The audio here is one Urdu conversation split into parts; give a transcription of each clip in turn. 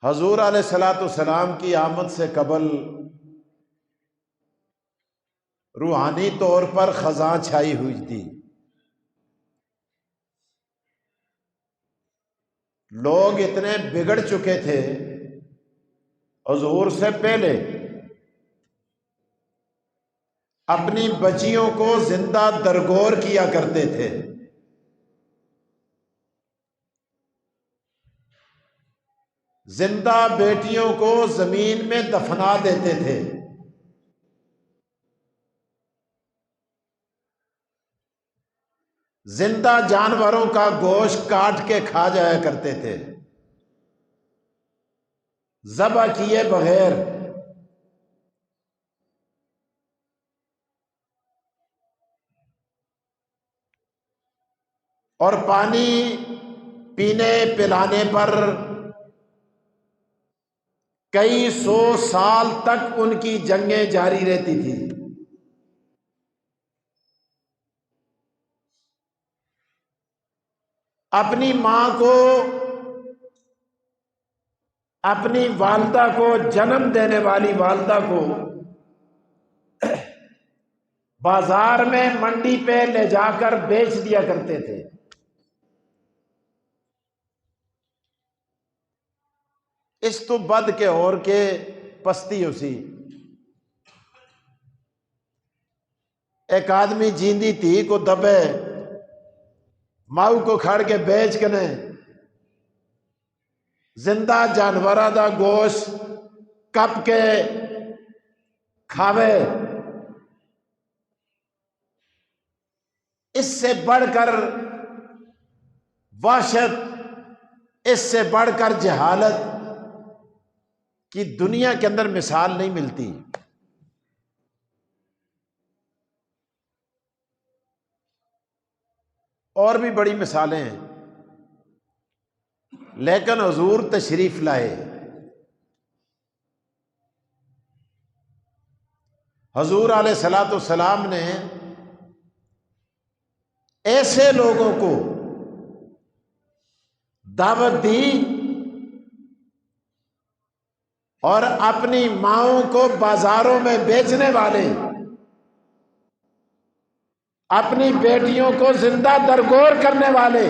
حضور علیہ الصلوۃ والسلام کی آمد سے قبل روحانی طور پر خزاں چھائی ہوئی تھی۔ لوگ اتنے بگڑ چکے تھے حضور سے پہلے، اپنی بچیوں کو زندہ درگور کیا کرتے تھے، زندہ بیٹیوں کو زمین میں دفنا دیتے تھے، زندہ جانوروں کا گوشت کاٹ کے کھا جایا کرتے تھے ذبح کیے بغیر۔ اور پانی پینے پلانے پر کئی سو سال تک ان کی جنگیں جاری رہتی تھی۔ اپنی ماں کو، اپنی والدہ کو، جنم دینے والی والدہ کو بازار میں منڈی پہ لے جا کر بیچ دیا کرتے تھے۔ اس تو بد کے اور کے پستی اسی۔ ایک آدمی جیندی تھی کو دبے ماؤ کو کھڑ کے بیچ کے نے زندہ جانورہ دا گوشت کپ کے کھاوے، اس سے بڑھ کر وحشت، اس سے بڑھ کر جہالت کی دنیا کے اندر مثال نہیں ملتی۔ اور بھی بڑی مثالیں ہیں، لیکن حضور تشریف لائے۔ حضور علیہ الصلوۃ والسلام نے ایسے لوگوں کو دعوت دی اور اپنی ماؤں کو بازاروں میں بیچنے والے، اپنی بیٹیوں کو زندہ درگور کرنے والے،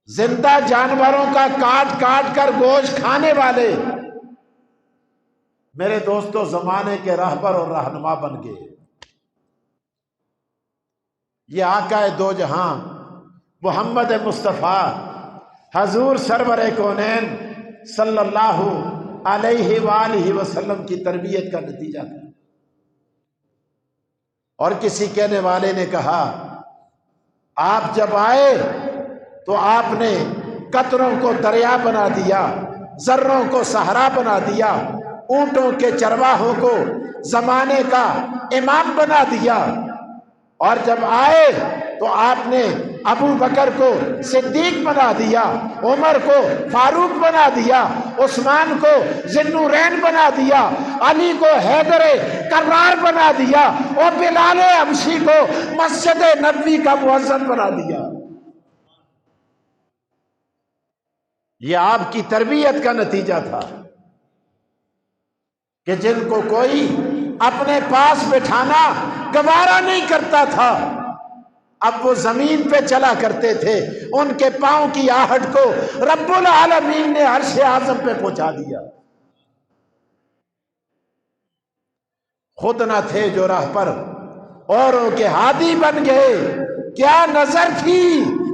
زندہ جانوروں کا کاٹ کاٹ کر گوشت کھانے والے میرے دوستو زمانے کے راہبر اور رہنما بن گئے۔ یہ آقا دو جہاں محمد مصطفیٰ حضور سرور کونین صلی اللہ علیہ وآلہ وسلم کی تربیت کا نتیجہ تھا۔ اور کسی کہنے والے نے کہا آپ جب آئے تو آپ نے قطروں کو دریا بنا دیا، ذروں کو صحرا بنا دیا، اونٹوں کے چرواہوں کو زمانے کا امام بنا دیا، اور جب آئے تو آپ نے ابو بکر کو صدیق بنا دیا، عمر کو فاروق بنا دیا، عثمان کو ذی النورین بنا دیا، علی کو حیدر کرار بنا دیا، اور بلال حبشی کو مسجد نبوی کا مؤذن بنا دیا۔ یہ آپ کی تربیت کا نتیجہ تھا کہ جن کو کوئی اپنے پاس بٹھانا گوارا نہیں کرتا تھا، اب وہ زمین پہ چلا کرتے تھے، ان کے پاؤں کی آہٹ کو رب العالمین نے عرش اعظم پہ پہنچا دیا۔ خود نہ تھے جو راہ پر اوروں کے ہادی بن گئے، کیا نظر تھی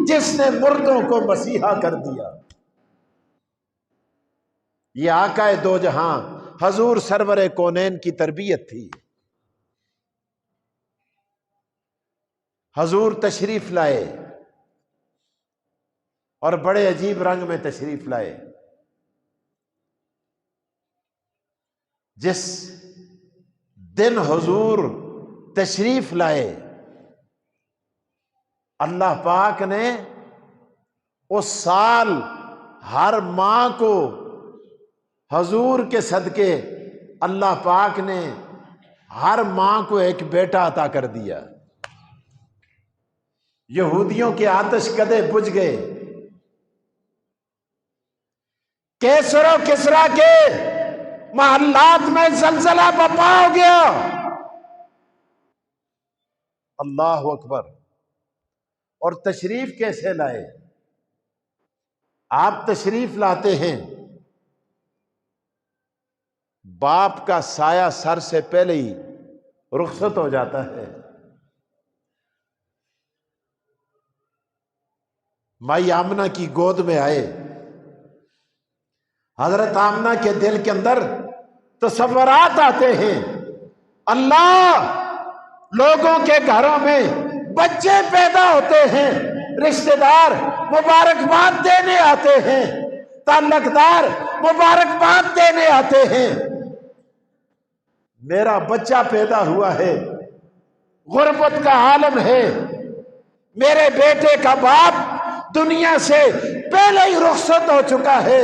جس نے مردوں کو مسیحا کر دیا۔ یہ آقا دو جہاں حضور سرور کونین کی تربیت تھی۔ حضور تشریف لائے اور بڑے عجیب رنگ میں تشریف لائے۔ جس دن حضور تشریف لائے اللہ پاک نے اس سال ہر ماں کو حضور کے صدقے اللہ پاک نے ہر ماں کو ایک بیٹا عطا کر دیا۔ یہودیوں کے آتش کدے بجھ گئے، کیسر و کسرا کے محلات میں زلزلہ برپا ہو گیا۔ اللہ اکبر۔ اور تشریف کیسے لائے؟ آپ تشریف لاتے ہیں، باپ کا سایہ سر سے پہلے ہی رخصت ہو جاتا ہے۔ مائی آمنہ کی گود میں آئے، حضرت آمنہ کے دل کے اندر تصورات آتے ہیں، اللہ لوگوں کے گھروں میں بچے پیدا ہوتے ہیں، رشتہ دار مبارکباد دینے آتے ہیں، تعلق دار مبارکباد دینے آتے ہیں، میرا بچہ پیدا ہوا ہے، غربت کا عالم ہے، میرے بیٹے کا باپ دنیا سے پہلے ہی رخصت ہو چکا ہے،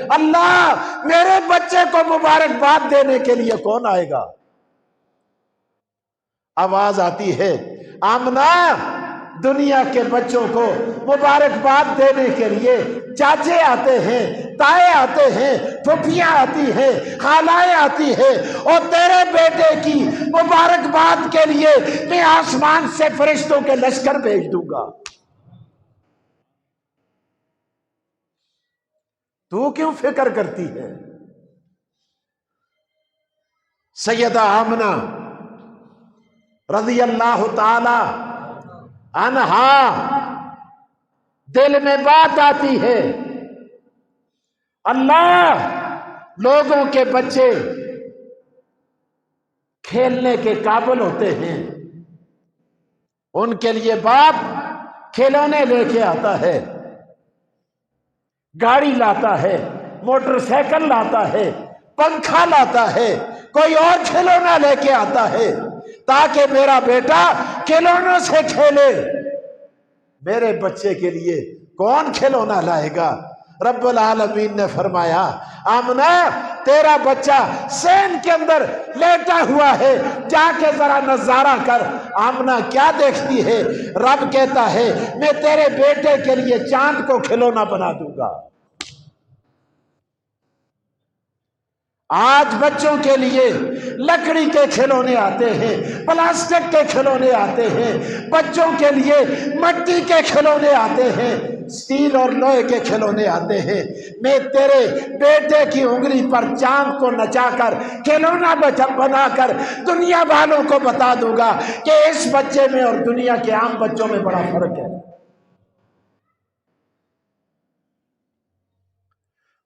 اللہ میرے بچے کو مبارکباد دینے کے لیے کون آئے گا؟ آواز آتی ہے، آمنہ دنیا کے بچوں کو مبارکباد دینے کے لیے چاچے آتے ہیں، تائے آتے ہیں، پھوپھیاں آتی ہیں، خالائیں آتی ہیں، اور تیرے بیٹے کی مبارکباد کے لیے میں آسمان سے فرشتوں کے لشکر بھیج دوں گا۔ تو کیوں فکر کرتی ہے؟ سیدہ آمنہ رضی اللہ تعالی عنہا دل میں بات آتی ہے، اللہ لوگوں کے بچے کھیلنے کے قابل ہوتے ہیں، ان کے لیے باپ کھلونے لے کے آتا ہے، گاڑی لاتا ہے، موٹر سائیکل لاتا ہے، پنکھا لاتا ہے، کوئی اور کھلونا لے کے آتا ہے تاکہ میرا بیٹا کھلونوں سے کھیلے۔ میرے بچے کے لیے کون کھلونا لائے گا؟ رب العالمین نے فرمایا، آمنہ تیرا بچہ سین کے اندر لیٹا ہوا ہے، جا کے ذرا نظارہ کر۔ آمنہ کیا دیکھتی ہے؟ رب کہتا ہے میں تیرے بیٹے کے لیے چاند کو کھلونا بنا دوں گا۔ آج بچوں کے لیے لکڑی کے کھلونے آتے ہیں، پلاسٹک کے کھلونے آتے ہیں، بچوں کے لیے مٹی کے کھلونے آتے ہیں، اسٹیل اور لوہے کے کھلونے آتے ہیں۔ میں تیرے بیٹے کی انگلی پر چاند کو نچا کر کھلونا بنا کر دنیا والوں کو بتا دوں گا کہ اس بچے میں اور دنیا کے عام بچوں میں بڑا فرق ہے۔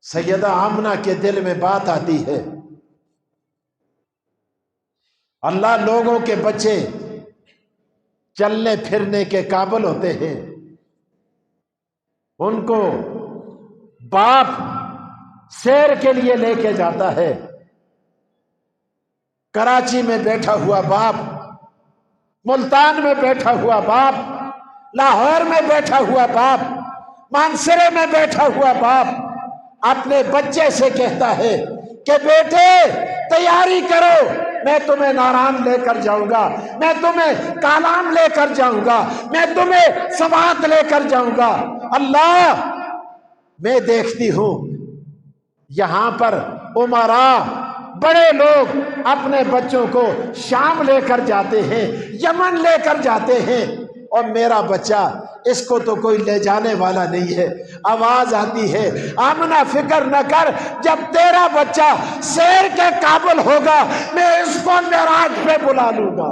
سیدہ آمنہ کے دل میں بات آتی ہے، اللہ لوگوں کے بچے چلنے پھرنے کے قابل ہوتے ہیں، ان کو باپ سیر کے لیے لے کے جاتا ہے۔ کراچی میں بیٹھا ہوا باپ، ملتان میں بیٹھا ہوا باپ، لاہور میں بیٹھا ہوا باپ، مانسرے میں بیٹھا ہوا باپ اپنے بچے سے کہتا ہے کہ بیٹے تیاری کرو، میں تمہیں ناران لے کر جاؤں گا، میں تمہیں کالام لے کر جاؤں گا، میں تمہیں سوات لے کر جاؤں گا۔ اللہ میں دیکھتی ہوں یہاں پر امراء بڑے لوگ اپنے بچوں کو شام لے کر جاتے ہیں، یمن لے کر جاتے ہیں، اور میرا بچہ اس کو تو کوئی لے جانے والا نہیں ہے۔ آواز آتی ہے، آمنہ فکر نہ کر، جب تیرا بچہ سیر کے قابل ہوگا میں اس کو معراج پہ بلا لوں گا۔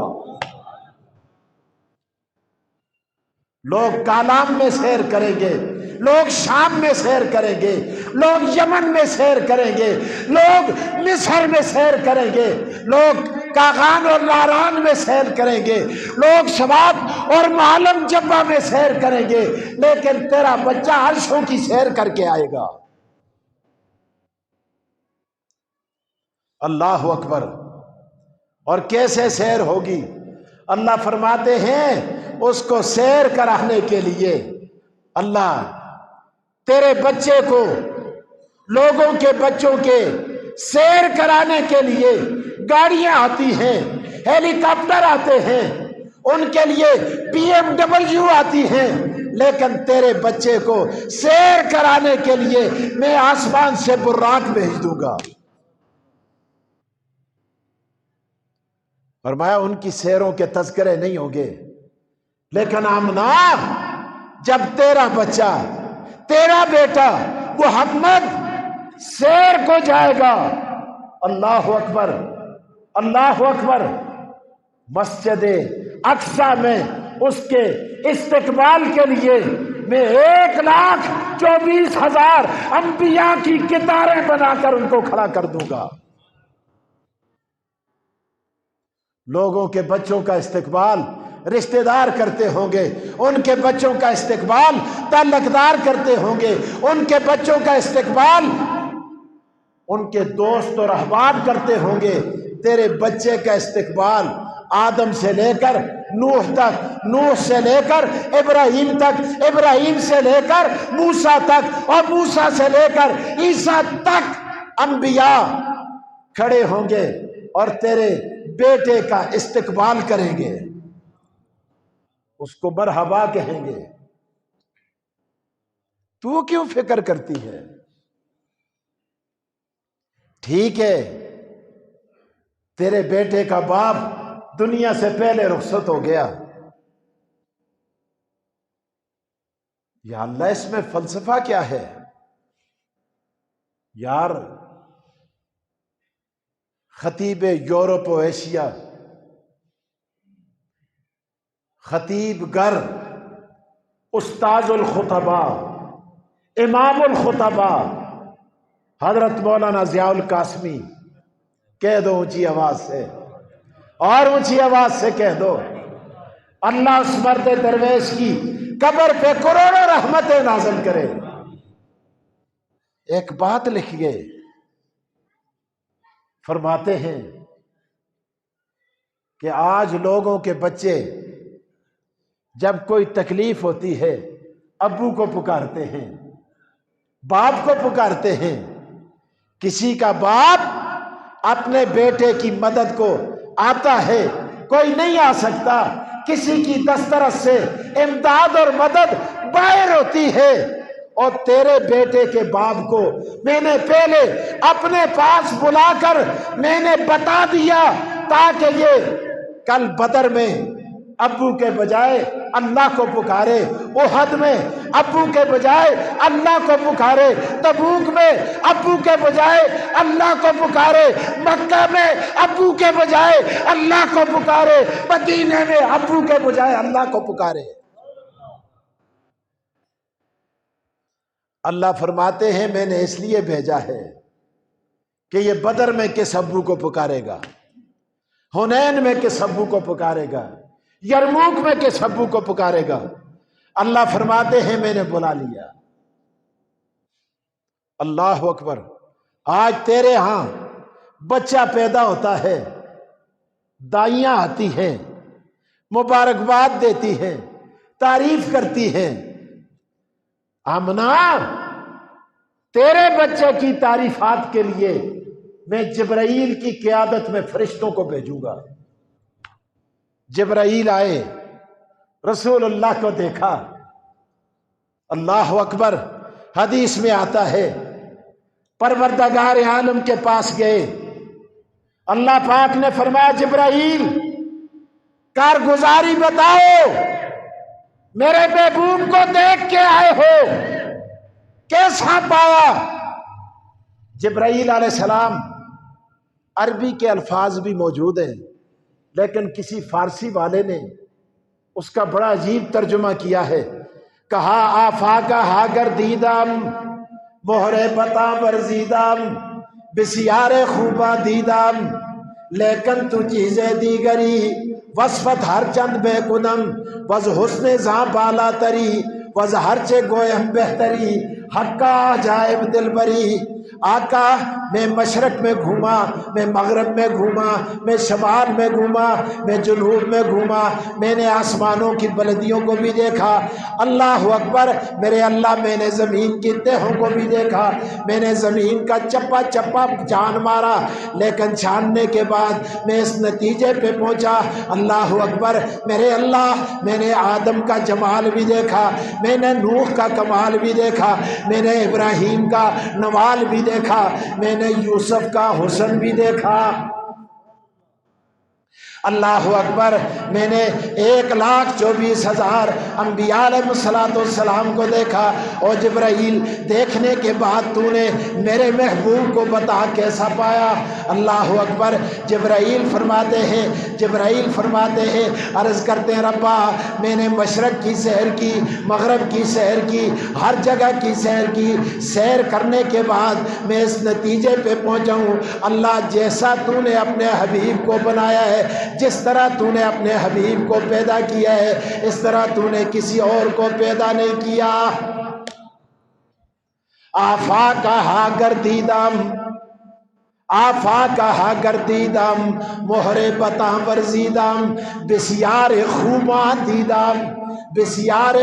لوگ کالام میں سیر کریں گے، لوگ شام میں سیر کریں گے، لوگ یمن میں سیر کریں گے، لوگ مصر میں سیر کریں گے، لوگ کاغان اور لاران میں سیر کریں گے، لوگ سوات اور معلم جبہ میں سیر کریں گے، لیکن تیرا بچہ عرشوں کی سیر کر کے آئے گا۔ اللہ اکبر۔ اور کیسے سیر ہوگی؟ اللہ فرماتے ہیں اس کو سیر کرانے کے لیے اللہ تیرے بچے کو لوگوں کے بچوں کے سیر کرانے کے لیے گاڑیاں آتی ہیں، ہیلی کاپٹر آتے ہیں، ان کے لیے BMW آتی ہیں، لیکن تیرے بچے کو سیر کرانے کے لیے میں آسمان سے براق بھیج دوں گا۔ فرمایا ان کی سیروں کے تذکرے نہیں ہوں گے، لیکن آمنہ جب تیرا بچہ، تیرا بیٹا محمد سیر کو جائے گا، اللہ اکبر اللہ اکبر، مسجد اقصی میں اس کے استقبال کے لیے میں 1,24,000 انبیاء کی قطاریں بنا کر ان کو کھڑا کر دوں گا۔ لوگوں کے بچوں کا استقبال رشتہ دار کرتے ہوں گے، ان کے بچوں کا استقبال تعلق دار کرتے ہوں گے، ان کے بچوں کا استقبال ان کے دوست اور احباب کرتے ہوں گے۔ تیرے بچے کا استقبال آدم سے لے کر نوح تک، نوح سے لے کر ابراہیم تک، ابراہیم سے لے کر موسیٰ تک، اور موسیٰ سے لے کر عیسیٰ تک انبیاء کھڑے ہوں گے اور تیرے بیٹے کا استقبال کریں گے، اس کو مرحبا کہیں گے۔ تو کیوں فکر کرتی ہے؟ ٹھیک ہے تیرے بیٹے کا باپ دنیا سے پہلے رخصت ہو گیا، یا اللہ اس میں فلسفہ کیا ہے یار؟ خطیب یورپ و ایشیا، خطیب گر، استاذ الخطباء، امام الخطباء حضرت مولانا ضیاء القاسمی، کہہ دو اونچی آواز سے، اور اونچی آواز سے کہہ دو، اللہ اس مرد درویش کی قبر پہ کروڑوں رحمتیں نازل کرے۔ ایک بات لکھ گئے، فرماتے ہیں کہ آج لوگوں کے بچے جب کوئی تکلیف ہوتی ہے ابو کو پکارتے ہیں، باپ کو پکارتے ہیں۔ کسی کا باپ اپنے بیٹے کی مدد کو آتا ہے، کوئی نہیں آ سکتا، کسی کی دسترس سے امداد اور مدد باہر ہوتی ہے، اور تیرے بیٹے کے باپ کو میں نے پہلے اپنے پاس بلا کر میں نے بتا دیا تاکہ یہ کل بدر میں ابو کے بجائے اللہ کو پکارے، احد میں ابو کے بجائے اللہ کو پکارے، تبوک میں ابو کے بجائے اللہ کو پکارے، مکہ میں ابو کے بجائے اللہ کو پکارے، مدینے میں ابو کے بجائے اللہ کو پکارے۔ اللہ فرماتے ہیں میں نے اس لیے بھیجا ہے کہ یہ بدر میں کس ابو کو پکارے گا، حنین میں کس ابو کو پکارے گا، یرموک میں کس ابو کو پکارے گا۔ اللہ فرماتے ہیں میں نے بلا لیا۔ اللہ اکبر۔ آج تیرے ہاں بچہ پیدا ہوتا ہے، دائیاں آتی ہیں، مبارکباد دیتی ہیں، تعریف کرتی ہیں۔ آمنہ تیرے بچے کی تعریفات کے لیے میں جبرائیل کی قیادت میں فرشتوں کو بھیجوں گا۔ جبرائیل آئے، رسول اللہ کو دیکھا، اللہ اکبر۔ حدیث میں آتا ہے پروردگار عالم کے پاس گئے، اللہ پاک نے فرمایا جبرائیل کارگزاری بتاؤ، میرے محبوب کو دیکھ کے آئے ہو، کیسا پایا؟ جبرائیل علیہ السلام، عربی کے الفاظ بھی موجود ہیں لیکن کسی فارسی والے نے اس کا بڑا عجیب ترجمہ کیا ہے، کہا آفاقہ ہاگر دیدم مہرے بتا ورزیدم بسیار خوبہ دیدم لیکن تو چیزیں دیگری وصفت ہر چند بے کنم وز حسن زاں بالا تری وز ہر چے گویم بہتری حقا عجائب دل بری۔ آقا میں مشرق میں گھوما، میں مغرب میں گھوما، میں شمال میں گھوما، میں جنوب میں گھوما، میں نے آسمانوں کی بلندیوں کو بھی دیکھا، اللہ اکبر میرے اللہ، میں نے زمین کی تہوں کو بھی دیکھا، میں نے زمین کا چپا چپا جان مارا، لیکن چھاننے کے بعد میں اس نتیجے پہ پہنچا، اللہ اکبر میرے اللہ، میں نے آدم کا جمال بھی دیکھا، میں نے نوح کا کمال بھی دیکھا، میں نے ابراہیم کا نوال بھی دیکھا، میں نے یوسف کا حسن بھی دیکھا، اللہ اکبر میں نے 1,24,000 انبیاء علیہ السلام کو دیکھا۔ اور جبرائیل دیکھنے کے بعد تو نے میرے محبوب کو بتا کیسا پایا؟ اللہ اکبر جبرائیل فرماتے ہیں عرض کرتے ہیں ربا میں نے مشرق کی سیر کی، مغرب کی سیر کی، ہر جگہ کی سیر کی، سیر کرنے کے بعد میں اس نتیجے پہ پہنچا ہوں اللہ جیسا تو نے اپنے حبیب کو بنایا ہے، جس طرح تو نے اپنے حبیب کو پیدا کیا ہے اس طرح تو نے کسی اور کو پیدا نہیں کیا۔ آفاقہا گردیدم محربتاں ورزیدم بسیار خوباں دیدم، بسیار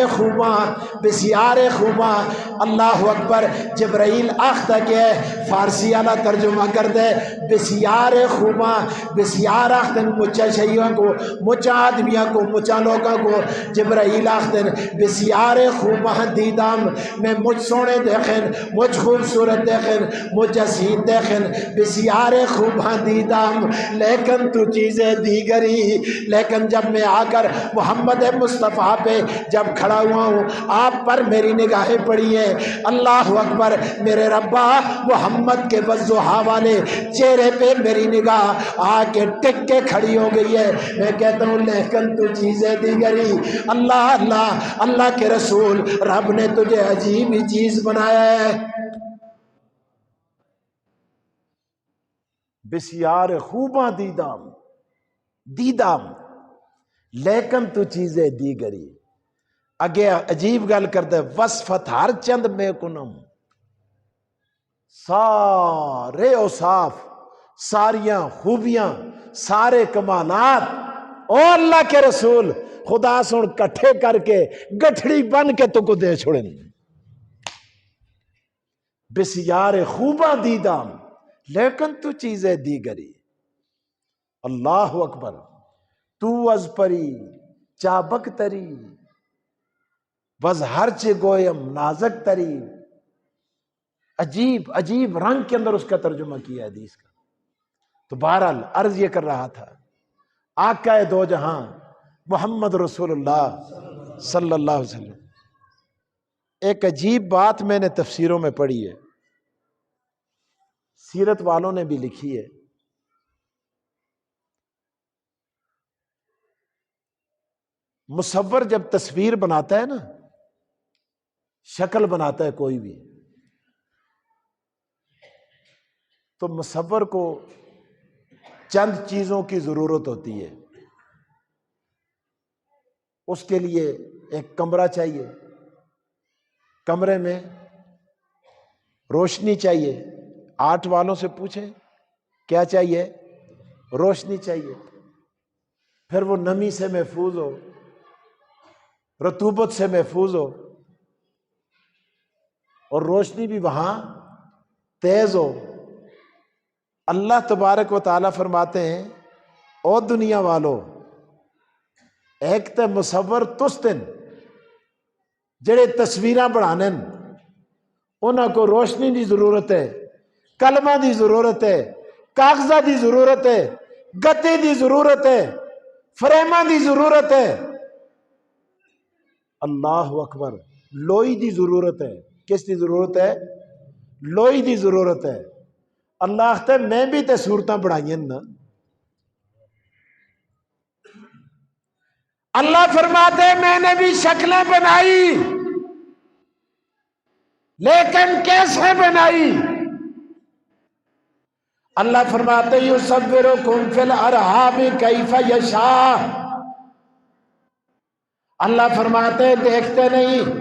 خوباں اللہ اکبر جبرائیل آختا کہ فارسی والا ترجمہ کر دے بسیار خوباں، بسیار آختن مچا شیعوں کو، مچا آدمیاں کو، مچا لوگوں کو، جبرائیل آختن بسیار خوباں دیدم، میں مجھ سونے دیکھن، مجھ خوبصورت دیکھن، مجھ حسین دیکھن، بسیار خوباں دیدم، لیکن تو چیزیں دیگری، لیکن جب میں آ کر محمد مصطفیٰ پہ جب کھڑا ہوا ہوں آپ پر میری نگاہیں پڑی ہیں، اللہ اکبر میرے ربا محمد کے وضحا والے چہرے پہ میری نگاہ آ کے ٹک کے کھڑی ہو گئی ہے، میں کہتا ہوں لیکن تو چیزیں دیگری، اللہ کے رسول رب نے تجھے عجیب ہی چیز بنایا ہے، بسیار خوباں دیدم لیکن تو چیزیں دیگری۔ اگے عجیب گل کرتا ہے وصفت ہر چند میں کنم، سارے اوصاف، ساریاں خوبیاں، سارے کمالات او اللہ کے رسول خدا سن کٹھے کر کے گٹھڑی بن کے تو کو دے چھوڑیں، بسیار خوباں دیدم لیکن تو چیزیں دیگری۔ اللہ اکبر تو از پری چابک تری بز ہر چے گویم نازک تری، عجیب رنگ کے اندر اس کا ترجمہ کیا حدیث کا۔ تو بہرحال عرض یہ کر رہا تھا آقا دو جہاں محمد رسول اللہ صلی اللہ علیہ وسلم، ایک عجیب بات میں نے تفسیروں میں پڑھی ہے، سیرت والوں نے بھی لکھی ہے، مصور جب تصویر بناتا ہے نا، شکل بناتا ہے کوئی بھی، تو مصور کو چند چیزوں کی ضرورت ہوتی ہے، اس کے لیے ایک کمرہ چاہیے، کمرے میں روشنی چاہیے، آرٹ والوں سے پوچھیں کیا چاہیے، روشنی چاہیے، پھر وہ نمی سے محفوظ ہو، رطوبت سے محفوظ ہو، اور روشنی بھی وہاں تیز ہو۔ اللہ تبارک و تعالیٰ فرماتے ہیں او دنیا والو ایک تے مصور تستن جڑے تصویراں بنانے انہاں کو روشنی دی ضرورت ہے، کلمہ دی ضرورت ہے، کاغذہ دی ضرورت ہے، گتے دی ضرورت ہے، فریمہ دی ضرورت ہے، اللہ اکبر لوئی دی ضرورت ہے۔ کس دی ضرورت ہے؟ لوئی دی ضرورت ہے۔ اللہ اختر میں بھی تے صورتاں بڑھائیں نا، اللہ فرماتے میں نے بھی شکلیں بنائی لیکن کیسے بنائی؟ اللہ فرماتے یصورکم فی الارحام کیف یشاء، اللہ فرماتے دیکھتے نہیں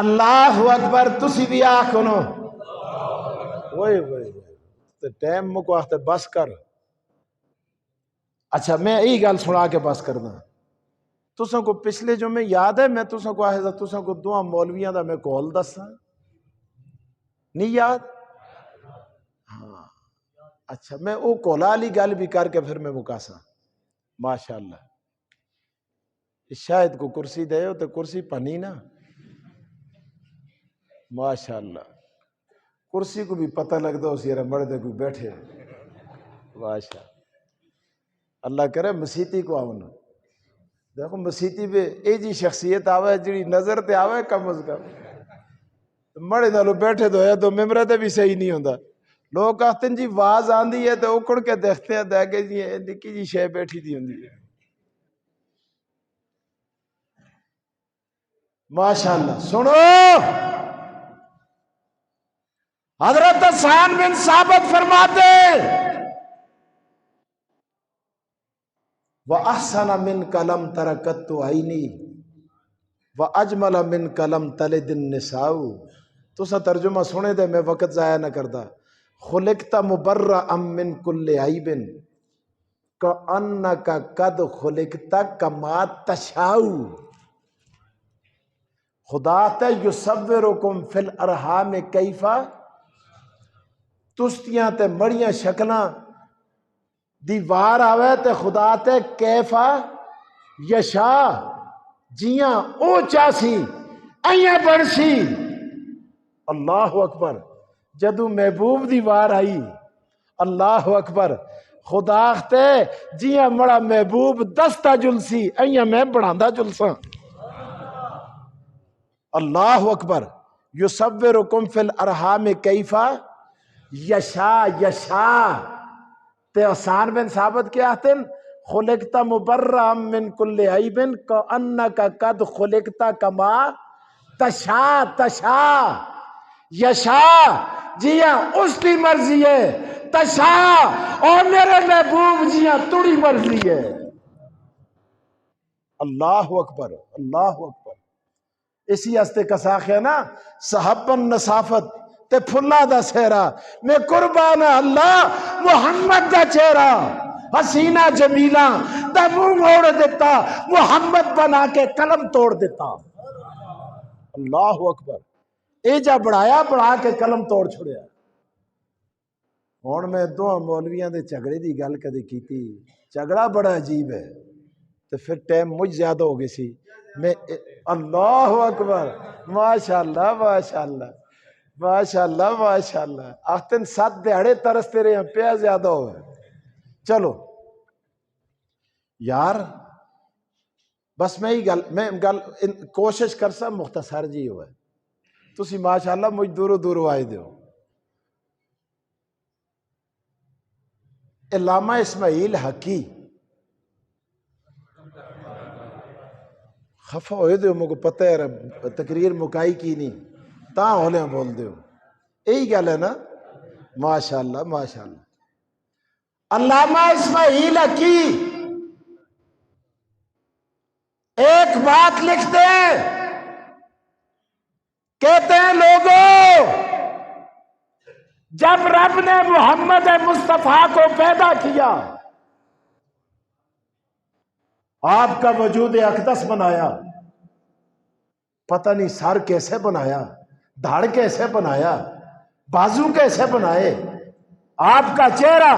اللہ اکبر تسی بھی آکھنو وہی تے ٹائم مکو آختے بس کر. اچھا میں یہی گل سنا کے بس کرنا. تساں کو پچھلے جو میں یاد ہے میں تساں کو آخر تساں کو دعا مولویاں دا میں کول دساں نہیں یاد؟ ہاں اچھا میں او کولا علی گل بھی کر کے پھر میں مکاساں. ماشاءاللہ شاید کو کرسی دے ہو تو کرسی پنی نا. ماشاءاللہ کرسی کو بھی پتہ لگتا اسی یار مردے کو بیٹھے. ماشاء اللہ کرے مسیتی کو آؤں. دیکھو مسیتی پہ اے جی شخصیت آوے جی نظر تے آوے کم از کم مڑے نالو بیٹھے تو ہے تو ممبر تے بھی صحیح نہیں ہوندا. لوگ کہتے ہیں جی واز آندھی ہے تو اکڑ کے دیکھتے ہیں دے کے جی نکی جی شے بیٹھی دی ہوندی ہے. ماشاءاللہ سنو حضرت حسان بن ثابت فرماتے وَأَحْسَنَ مِنْكَ لَمْ تَرَكَتُّ عَيْنِي وَأَجْمَلَ مِنْكَ لَمْ تَلِدِ النِّسَاءُ. تسا ترجمہ سنے دے میں وقت ضائع نہ کردا. خلقت مبرأ من کل عیب کأنک قد خلقت کما تشاء. خدا تے یصورکم فی الارحام کیفا تستیاں تے مڑیاں شکلاں دیوار آوے تے خدا تے کیفا یشا جیاں او چاسی ایاں بنسی. اللہ اکبر. جدو محبوب دیوار آئی اللہ اکبر خدا تے جیاں مڑا محبوب دستا جلسی ایاں میں بڑھاندا جلساں. اللہ اکبر. یصورکم فی الارحام کیفا یشا یشا. تے حسان بن ثابت کیا آتے ہیں خلقت مبرأ من کل عیب کأنک قد خلقت کما تشاء تشاء. یشا جیاں اس کی مرضی ہے تشاء اور میرے محبوب جیاں تڑی مرضی ہے. اللہ اکبر اللہ اکبر. اسی ہستے کساخیا نا صحبن نصافت تے پھلا دا سہرا میں قربان اللہ محمد دا چہرہ حسینہ جمیلہ دا منہ موڑ دیتا محمد بنا کے قلم توڑ دیتا. اللہ اکبر. اے جا بڑھایا بڑھا کے قلم توڑ چھڑیا. ہون میں دو مولویاں دے جھگڑے دی گل کدی کیتی. جھگڑا بڑا عجیب ہے تو پھر ٹائم مجھ زیادہ ہو گئی سی میں. اللہ اکبر. ماشاءاللہ ماشاءاللہ ماشاءاللہ ماشاءاللہ. آختن 7 دہاڑے ترستے رہے ہیں پیا زیادہ ہو. چلو یار بس میں گل کوشش کرسا مختصر جی ہوئے. تسی ماشاءاللہ مجھ دورو دورو آئے دیو. علامہ اسماعیل حقی خفا ہوئے دیو مجھے پتہ ہے تقریر مکائی کی نہیں تاں ہولے بول دیو. یہی گل ہے نا. ماشاءاللہ ماشاءاللہ. علامہ اسماعیل حقی ایک بات لکھتے ہیں کہتے ہیں لوگوں جب رب نے محمد مصطفیٰ کو پیدا کیا آپ کا وجود اقدس بنایا پتہ نہیں سر کیسے بنایا دھڑ کیسے بنایا بازو کیسے بنائے آپ کا چہرہ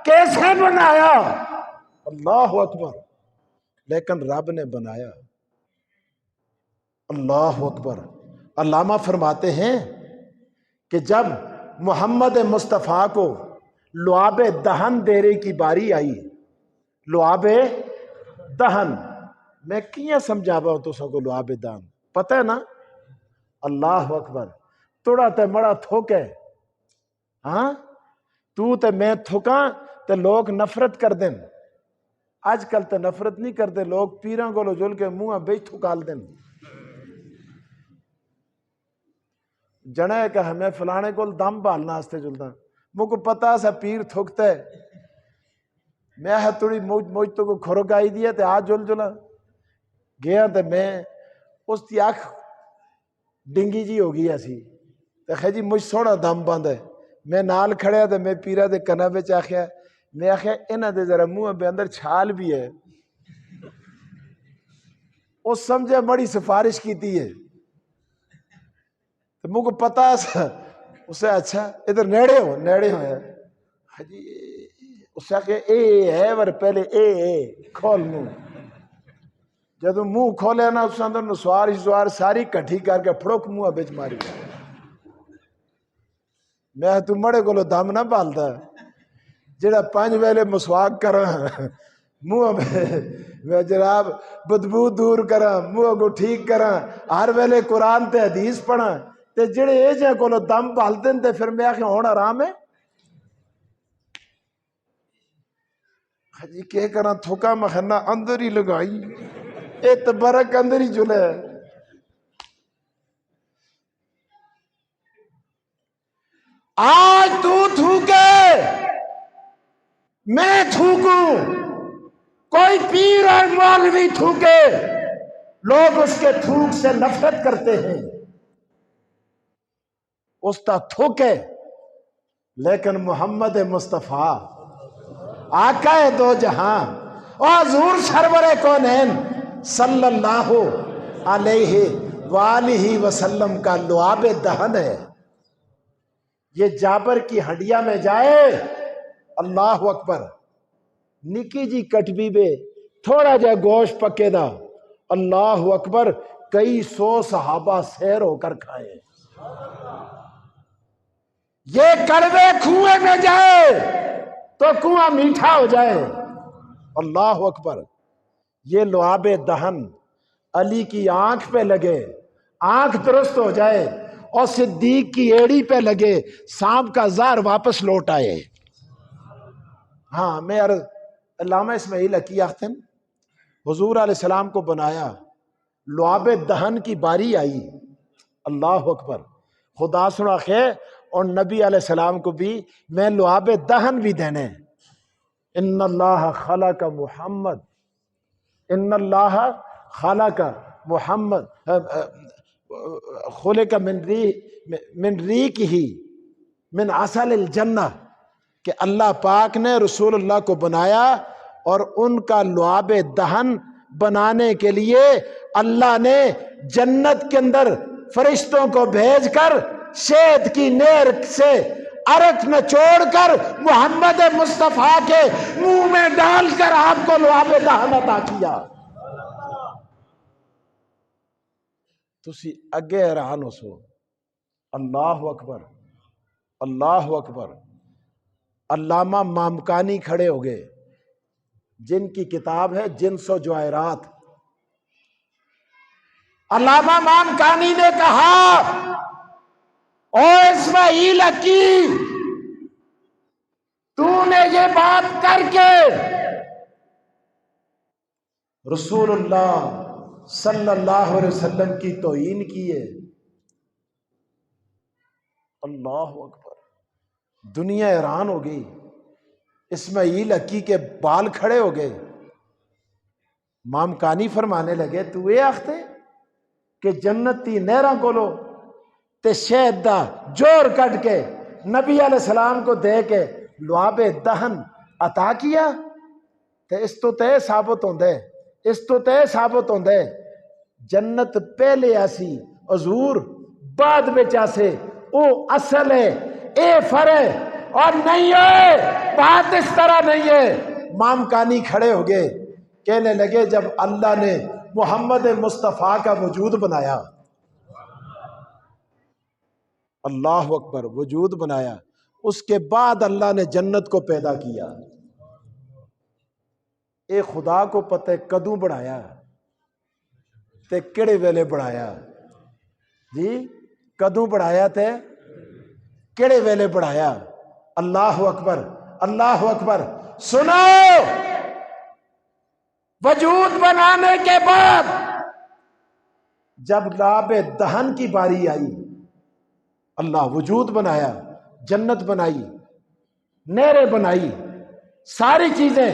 کیسے بنایا. اللہ اکبر. لیکن رب نے بنایا. اللہ اکبر. علامہ فرماتے ہیں کہ جب محمد مصطفیٰ کو لعاب دہن دینے کی باری آئی لعاب دہن میں کیاں سمجھاوا ہوں تو سو کو لعاب دہن پتہ ہے نا. اللہ اکبر. توڑا تے مڑا تھوکے ہاں تو تے میں تھکاں تے لوگ نفرت کر دیں. آج کل تے نفرت نہیں کرتے لوگ پیراں کو جل کے منہ بیچ تھکال دیں. جنا ہے کہ ہمیں فلانے کو دم بالنا ہستے جلتا مجھ کو پتا سا پیر تھکتا ہے میں تھوڑی موج تو کو کھرکائی دیا تے آج جل جلا گیا تے میں اس کی آنکھ ڈنگی جی ہو گئی ایسی تو خیر جی مجھ سونا دم بند ہے میں نال کھڑیا تو میں پیرا دے کنا بچ آخیا میں آخیا انہاں دے ذرا منہ پہ اندر چھال بھی ہے اس سمجھے بڑی سفارش کیتی ہے تو مجھ کو پتا اسے اچھا ادھر نیڑے ہو جی اس سے آخیا اے ہے ور پہلے اے کھول منہ جدو منہ کھولے نا اس اندر نسوار ساری کٹھی کر کے پھڑک منہ بچ ماری میں تو مڑے کو دم نہ بالتا جڑا 5 ویلے مسواک کرا منہ میں جناب بدبو دور کرا منہ کو ٹھیک کرا ہر ویلے قرآن تے حدیث پڑھا تے جڑے اے جے کو دم بالتے تے پھر میں آخیا ہون آرام ہے جی کہ کرا تھوکا مخنہ اندر ہی لگائی اے تبرک اندر ہی جلے آج تو تھوکے میں تھوکوں کوئی پیر اور مولوی تھوکے لوگ اس کے تھوک سے نفرت کرتے ہیں اس تا تھوکے لیکن محمد مصطفیٰ آقا دو جہاں اور حضور سرور کونین صلی اللہ علیہ وآلہ وسلم کا لعاب دہن ہے یہ جابر کی ہڈیا میں جائے اللہ اکبر نکی جی کٹبی بے تھوڑا جا گوشت پکے دا اللہ اکبر کئی 100 صحابہ سیر ہو کر کھائے یہ کڑوے کنویں میں جائے تو کنواں میٹھا ہو جائے اللہ اکبر یہ لعاب دہن علی کی آنکھ پہ لگے آنکھ درست ہو جائے اور صدیق کی ایڑی پہ لگے سانپ کا زہر واپس لوٹ آئے ہاں میں علامہ اسماعیل حقی آختن حضور علیہ السلام کو بنایا لعاب دہن کی باری آئی اللہ اکبر خدا سنا خیر اور نبی علیہ السلام کو بھی میں لعاب دہن بھی دینے ان اللہ خلق محمد ان اللہ خلق محمد خلق من ریق ہی من عسل الجنہ کہ اللہ پاک نے رسول اللہ کو بنایا اور ان کا لعاب دہن بنانے کے لیے اللہ نے جنت کے اندر فرشتوں کو بھیج کر شہد کی نہر سے عرق نچوڑ کر محمد مصطفیٰ کے منہ میں ڈال کر آپ کو لعاب دہن عطا کیا تسی اگے حیران ہو سو اللہ اکبر اللہ اکبر علامہ مامکانی کھڑے ہو گئے جن کی کتاب ہے جنس و جواہرات علامہ مامکانی نے کہا او اسماعیل حقی تو نے یہ بات کر کے رسول اللہ صلی اللہ علیہ وسلم کی توہین کی ہے اللہ اکبر دنیا حیران ہو گئی اسماعیل حقی کے بال کھڑے ہو گئے مامکانی فرمانے لگے تو یہ آختے کہ جنتی نہراں کولو تے شہد دا جوڑ کٹ کے نبی علیہ السلام کو دے کے لعاب دہن عطا کیا تے اس تو تے ثابت ہوندے اس تو تے ثابت ہوندے جنت پہلے ایسی حضور بعد میں چاسے او اصل ہے اے فرع اور نہیں ہے بات اس طرح نہیں ہے مامکانی کھڑے ہو گئے کہنے لگے جب اللہ نے محمد مصطفیٰ کا وجود بنایا اللہ اکبر وجود بنایا اس کے بعد اللہ نے جنت کو پیدا کیا اے خدا کو پتہ کدوں بڑھایا تے کڑے ویلے بڑھایا جی کدوں بڑھایا تے کڑے ویلے بڑھایا اللہ اکبر اللہ اکبر سنو وجود بنانے کے بعد جب لعاب دہن کی باری آئی اللہ وجود بنایا جنت بنائی نہریں بنائی ساری چیزیں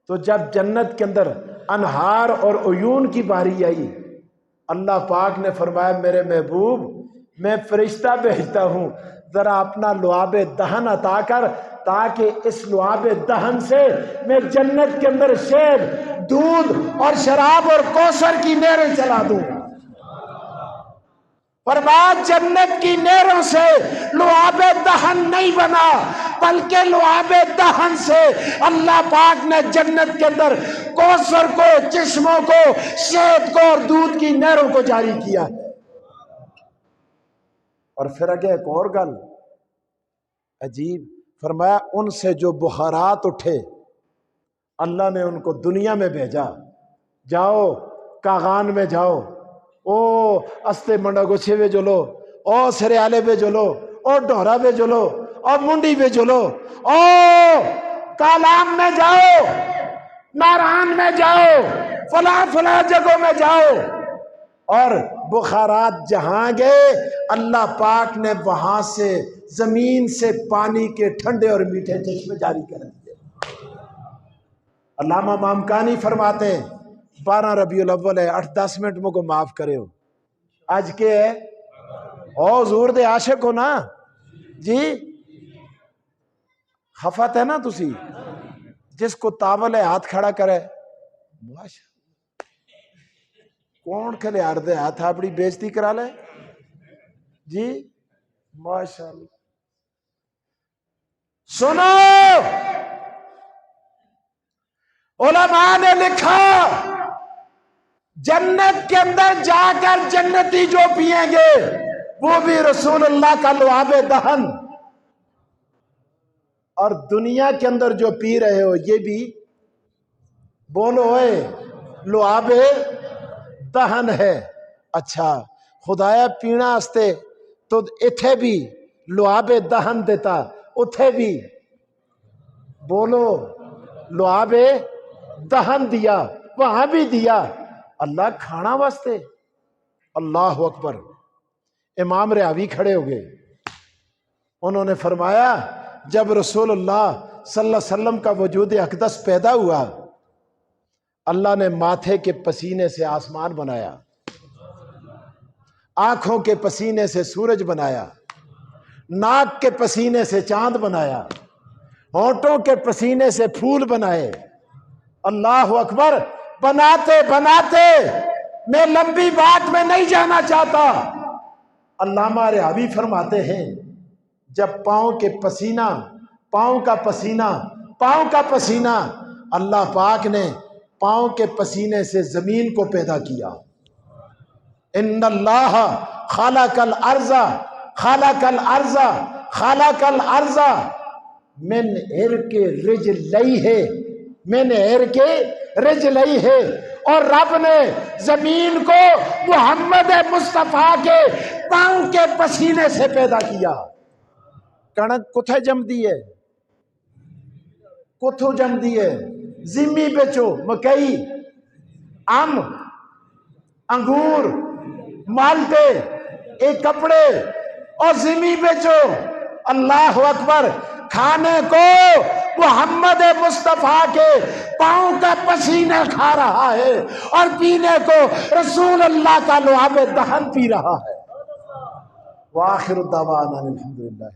تو جب جنت کے اندر انہار اور عیون کی باری آئی اللہ پاک نے فرمایا میرے محبوب میں فرشتہ بھیجتا ہوں، ذرا اپنا لعاب دہن عطا کر تاکہ اس لعاب دہن سے میں جنت کے اندر شیر، دودھ اور شراب اور کوثر کی نہریں چلا دوں۔ فرمایا جنت کی نہروں سے لعاب دہن نہیں بنا، بلکہ لعاب دہن سے اللہ پاک نے جنت کے اندر کوثر کو، چشموں کو، شہد کو اور دودھ کی نہروں کو جاری کیا ہے۔ اور پھر آگے ایک اور گل عجیب، فرمایا ان سے جو بخارات اٹھے اللہ نے ان کو دنیا میں بھیجا، جاؤ کاغان میں جاؤ، او استے منڈا گچھے میں جلو، او سریالے پہ جلو، او ڈھورا پہ جلو، او منڈی پہ جلو، او کالام میں جاؤ، ناران میں جاؤ، فلاں فلاں جگہوں میں جاؤ، اور بخارات جہاں گئے اللہ پاک نے وہاں سے زمین سے پانی کے ٹھنڈے اور میٹھے چشمے جاری کر دیے۔ علامہ مامکانی فرماتے ہیں 12 ربیع الاول ہے، 8-10 منٹ مجھ کو معاف کرے ہو، آج کے ہے او حضور دے عاشق ہو نا جی، خفت ہے نا تسی، جس کو تاول ہے ہاتھ کھڑا کرے، ماشاء کون کھلے آردے ہاتھ اپنی بےزتی کرا لے جی، ماشاءاللہ۔ سنو علماء نے لکھا جنت کے اندر جا کر جنتی جو پیئیں گے وہ بھی رسول اللہ کا لعاب دہن، اور دنیا کے اندر جو پی رہے ہو یہ بھی بولو اے لعاب دہن ہے۔ اچھا خدایا پینا ہستے تو اتھے بھی لعاب دہن دیتا، اتھے بھی بولو لعاب دہن دیا، وہاں بھی دیا، اللہ کھانا واسطے۔ اللہ اکبر۔ امام رحاوی کھڑے ہو گئے، انہوں نے فرمایا جب رسول اللہ صلی اللہ علیہ وسلم کا وجود اقدس پیدا ہوا اللہ نے ماتھے کے پسینے سے آسمان بنایا، آنکھوں کے پسینے سے سورج بنایا، ناک کے پسینے سے چاند بنایا، ہونٹوں کے پسینے سے پھول بنائے۔ اللہ اکبر۔ بناتے بناتے میں لمبی بات میں نہیں جانا چاہتا، علامہ رحاوی فرماتے ہیں جب پاؤں کا پسینہ اللہ پاک نے پاؤں کے پسینے سے زمین کو پیدا کیا۔ ان اللہ خلق الارض من عرق رجلیہ، اور رب نے زمین کو محمد مصطفیٰ کے پاؤں کے پسینے سے پیدا کیا۔ کنک کتھے جم دیئے، کتھو جم دیئے، زمین بیچو، مکئی، ام، انگور، مالٹے، ایک کپڑے اور زمین بیچو۔ اللہ اکبر۔ کھانے کو محمد مصطفیٰ کے پاؤں کا پسینہ کھا رہا ہے اور پینے کو رسول اللہ کا لعاب دہن پی رہا ہے۔ وآخر الدعوانا الحمدللہ۔